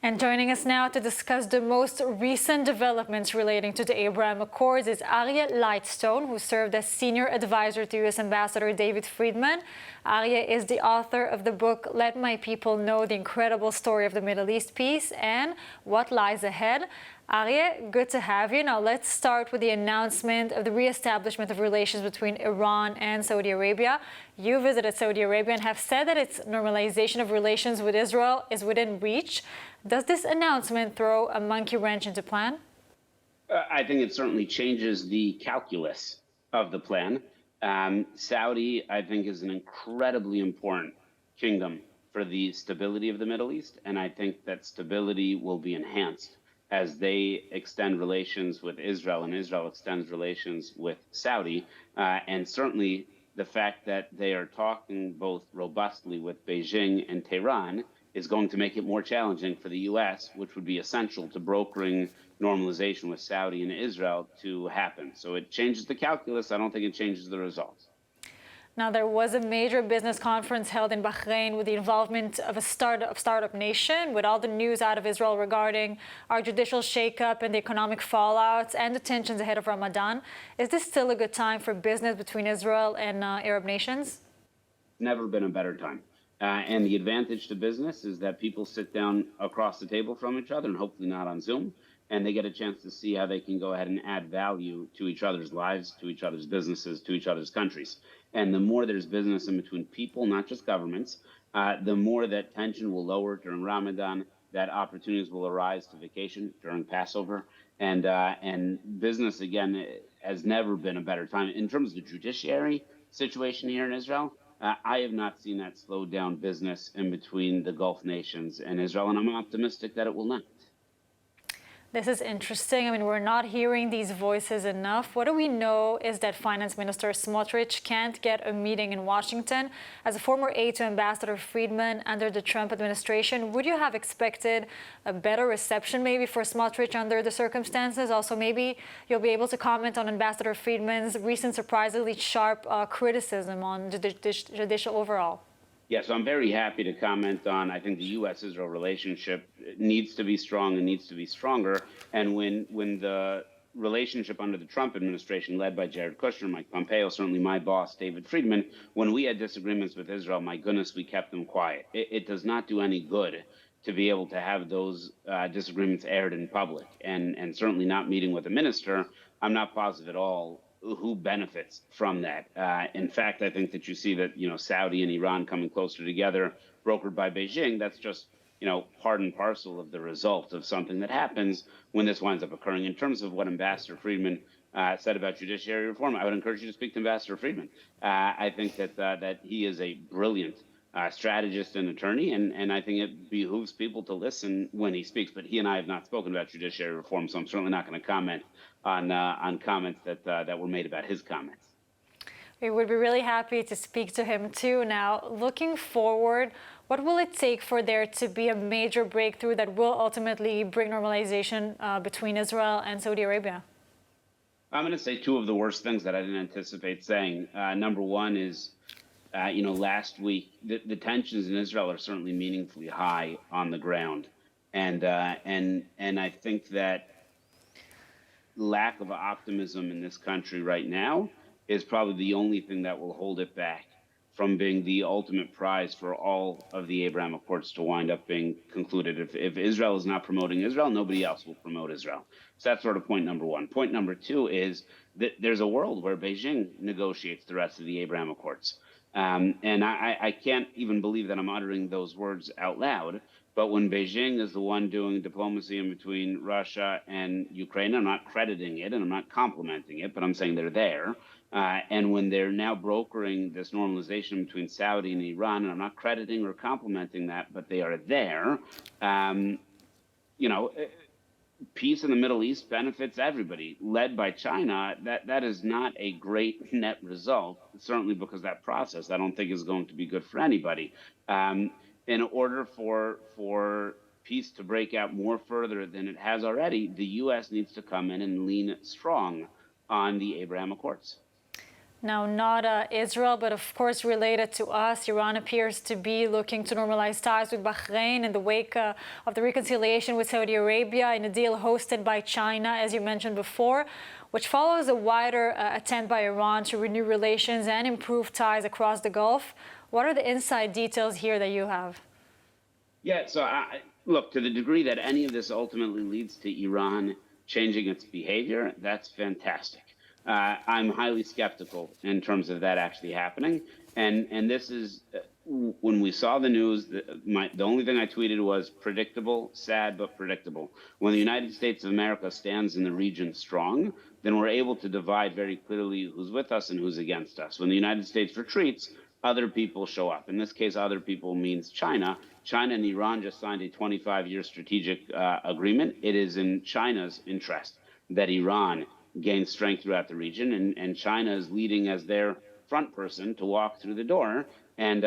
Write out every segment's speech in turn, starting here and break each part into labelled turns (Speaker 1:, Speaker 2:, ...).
Speaker 1: And joining us now to discuss the most recent developments relating to the Abraham Accords is Aryeh Lightstone, who served as senior advisor to U.S. Ambassador David Friedman. Aryeh is the author of the book Let My People Know: The Incredible Story of the Middle East Peace and What Lies Ahead. Aryeh, good to have you. Now let's start with the announcement of the reestablishment of relations between Iran and Saudi Arabia. You visited Saudi Arabia and have said that its normalization of relations with Israel is within reach. Does this announcement throw a monkey wrench into plan?
Speaker 2: I think it certainly changes the calculus of the plan. Saudi, I think, is an incredibly important kingdom for the stability of the Middle East, and I think that stability will be enhanced as they extend relations with Israel and Israel extends relations with Saudi. And certainly the fact that they are talking both robustly with Beijing and Tehran is going to make it more challenging for the U.S., which would be essential to brokering normalization with Saudi and Israel to happen. So it changes the calculus. I don't think it changes the results.
Speaker 1: Now, there was a major business conference held in Bahrain with the involvement of a startup nation, with all the news out of Israel regarding our judicial shakeup and the economic fallouts and the tensions ahead of Ramadan. Is this still a good time for business between Israel and Arab nations?
Speaker 2: Never been a better time. And the advantage to business is that people sit down across the table from each other, and hopefully not on Zoom, and they get a chance to see how they can go ahead and add value to each other's lives, to each other's businesses, to each other's countries. And the more there's business in between people, not just governments, the more that tension will lower during Ramadan, that opportunities will arise to vacation during Passover. And business, again, has never been a better time. In terms of the judiciary situation here in Israel, I have not seen that slow down business in between the Gulf nations and Israel, and I'm optimistic that it will not.
Speaker 1: This is interesting. I mean, we're not hearing these voices enough. What do we know is that Finance Minister Smotrich can't get a meeting in Washington. As a former aide to Ambassador Friedman under the Trump administration, would you have expected a better reception maybe for Smotrich under the circumstances? Also, maybe you'll be able to comment on Ambassador Friedman's recent surprisingly sharp criticism on the judicial overall.
Speaker 2: Yeah, so I'm very happy to comment on, I think the U.S.-Israel relationship needs to be strong and needs to be stronger. And when the relationship under the Trump administration, led by Jared Kushner, Mike Pompeo, certainly my boss, David Friedman, when we had disagreements with Israel, my goodness, we kept them quiet. It does not do any good to be able to have those disagreements aired in public. And certainly not meeting with a minister, I'm not positive at all who benefits from that. In fact, I think that you see that, Saudi and Iran coming closer together, brokered by Beijing, that's just, part and parcel of the result of something that happens when this winds up occurring. In terms of what Ambassador Friedman said about judiciary reform, I would encourage you to speak to Ambassador Friedman. I think that he is a brilliant strategist and attorney, and I think it behooves people to listen when he speaks. But he and I have not spoken about judiciary reform, so I'm certainly not going to comment on comments that were made about his comments.
Speaker 1: We would be really happy to speak to him too. Now, looking forward, what will it take for there to be a major breakthrough that will ultimately bring normalization between Israel and Saudi Arabia?
Speaker 2: I'm going to say two of the worst things that I didn't anticipate saying. Number one is, last week, the tensions in Israel are certainly meaningfully high on the ground. And I think that lack of optimism in this country right now is probably the only thing that will hold it back from being the ultimate prize for all of the Abraham Accords to wind up being concluded. If Israel is not promoting Israel, nobody else will promote Israel. So that's sort of point number one. Point number two is that there's a world where Beijing negotiates the rest of the Abraham Accords. And I can't even believe that I'm uttering those words out loud. But when Beijing is the one doing diplomacy in between Russia and Ukraine, I'm not crediting it and I'm not complimenting it, but I'm saying they're there. And when they're now brokering this normalization between Saudi and Iran, and I'm not crediting or complimenting that, but they are there, peace in the Middle East benefits everybody. Led by China, that is not a great net result, certainly because that process I don't think is going to be good for anybody. In order for peace to break out more further than it has already, the U.S. needs to come in and lean strong on the Abraham Accords.
Speaker 1: Now, not Israel, but of course related to us. Iran appears to be looking to normalize ties with Bahrain in the wake of the reconciliation with Saudi Arabia in a deal hosted by China, as you mentioned before, which follows a wider attempt by Iran to renew relations and improve ties across the Gulf. What are the inside details here that you have?
Speaker 2: Yeah, so look, to the degree that any of this ultimately leads to Iran changing its behavior, that's fantastic. I'm highly skeptical in terms of that actually happening. And this is, when we saw the news, the only thing I tweeted was predictable, sad, but predictable. When the United States of America stands in the region strong, then we're able to divide very clearly who's with us and who's against us. When the United States retreats, other people show up. In this case, other people means China. China and Iran just signed a 25-year strategic agreement. It is in China's interest that Iran gain strength throughout the region, and China is leading as their front person to walk through the door. And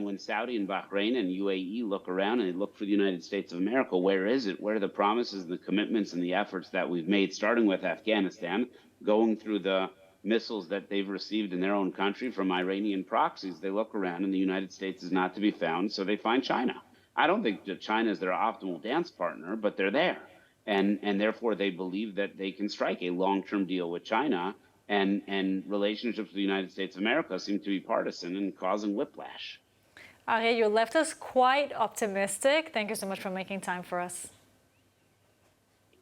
Speaker 2: when Saudi and Bahrain and UAE look around and they look for the United States of America, where is it? Where are the promises and the commitments and the efforts that we've made, starting with Afghanistan, going through the missiles that they've received in their own country from Iranian proxies? They look around and the United States is not to be found, so they find China. I don't think that China is their optimal dance partner, but they're there. And therefore, they believe that they can strike a long-term deal with China, and relationships with the United States of America seem to be partisan and causing whiplash.
Speaker 1: Aryeh, you left us quite optimistic. Thank you so much for making time for us.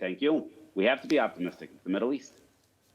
Speaker 2: Thank you. We have to be optimistic. It's the Middle East.